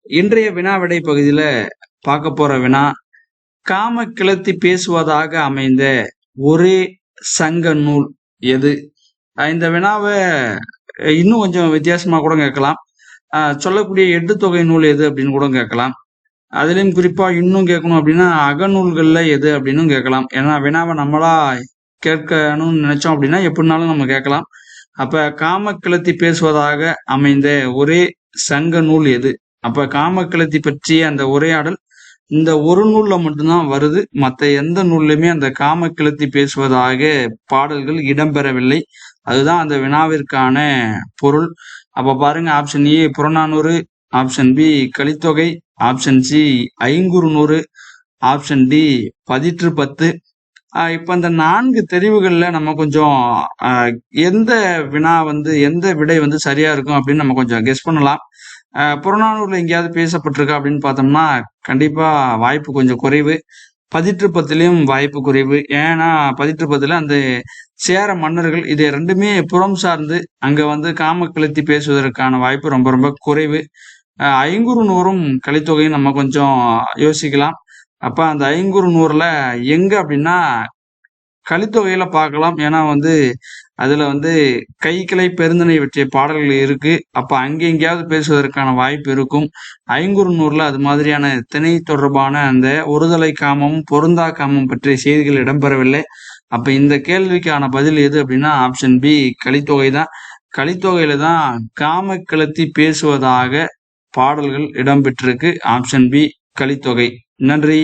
இன்றைய வினா விடை பகுதியில பார்க்க போற வினா, காம கிளர்த்தி பேசுவதாக அமைந்த ஒரே சங்க நூல் எது? இந்த வினாவ இன்னும் கொஞ்சம் வித்தியாசமா கூட கேட்கலாம். சொல்லக்கூடிய எட்டுத்தொகை நூல் எது அப்படின்னு கூட கேட்கலாம். அதுலயும் குறிப்பா இன்னும் கேட்கணும் அப்படின்னா அகநூல்கள்ல எது அப்படின்னும் கேட்கலாம். ஏன்னா வினாவை நம்மளா கேட்கணும்னு நினைச்சோம் அப்படின்னா எப்படினாலும் நம்ம கேட்கலாம். அப்ப காம கிளர்த்தி பேசுவதாக அமைந்த ஒரே சங்க நூல் எது? அப்ப காம கிளர்த்தி பற்றிய அந்த உரையாடல் இந்த ஒரு நூல்ல மட்டும்தான் வருது. மத்த எந்த நூல்லையுமே அந்த காம கிளர்த்தி பேசுவதாக பாடல்கள் இடம்பெறவில்லை. அதுதான் அந்த வினாவிற்கான பொருள். அப்ப பாருங்க, option A Purananuru, option B Kalittokai, option C Ainkurunuru, option D Pathitrupathu. இப்ப இந்த 4 தெரிவுகள்ல நம்ம கொஞ்சம் எந்த வினா எந்த விடை சரியா இருக்கும் அப்படின்னு நம்ம கொஞ்சம் கெஸ் பண்ணலாம். புறநானூறுல எங்கேயாவது பேசப்பட்டிருக்கா அப்படின்னு பார்த்தோம்னா கண்டிப்பா வாய்ப்பு கொஞ்சம் குறைவு. பதிற்று பத்துலயும் வாய்ப்பு குறைவு. ஏன்னா பதிற்று பத்துல அந்த சேர மன்னர்கள் இது ரெண்டுமே புறம் சார்ந்து அங்க காம கிளர்த்தி பேசுவதற்கான வாய்ப்பு ரொம்ப ரொம்ப குறைவு. ஐங்குறுநூறும் கலித்தொகையும் நம்ம கொஞ்சம் யோசிக்கலாம். அப்ப அந்த ஐங்குறுநூறுல எங்க அப்படின்னா கலித்தொகையில பார்க்கலாம். ஏன்னா அதுல கைக்கிளை பெருந்திணை பற்றிய பாடல்கள் இருக்கு. அப்ப அங்க எங்கேயாவது பேசுவதற்கான வாய்ப்பு இருக்கும். ஐங்குறுநூறுல அது மாதிரியான திணை தொடர்பான அந்த ஒருதலை காமம் பொருந்தா காமம் பற்றிய செய்திகள் இடம்பெறவில்லை. அப்ப இந்த கேள்விக்கான பதில் எது அப்படின்னா ஆப்ஷன் பி கலித்தொகை தான். கலித்தொகையில தான் காம கிளர்த்தி பேசுவதாக பாடல்கள் இடம்பெற்றிருக்கு. Option B Kalithogai. நன்றி.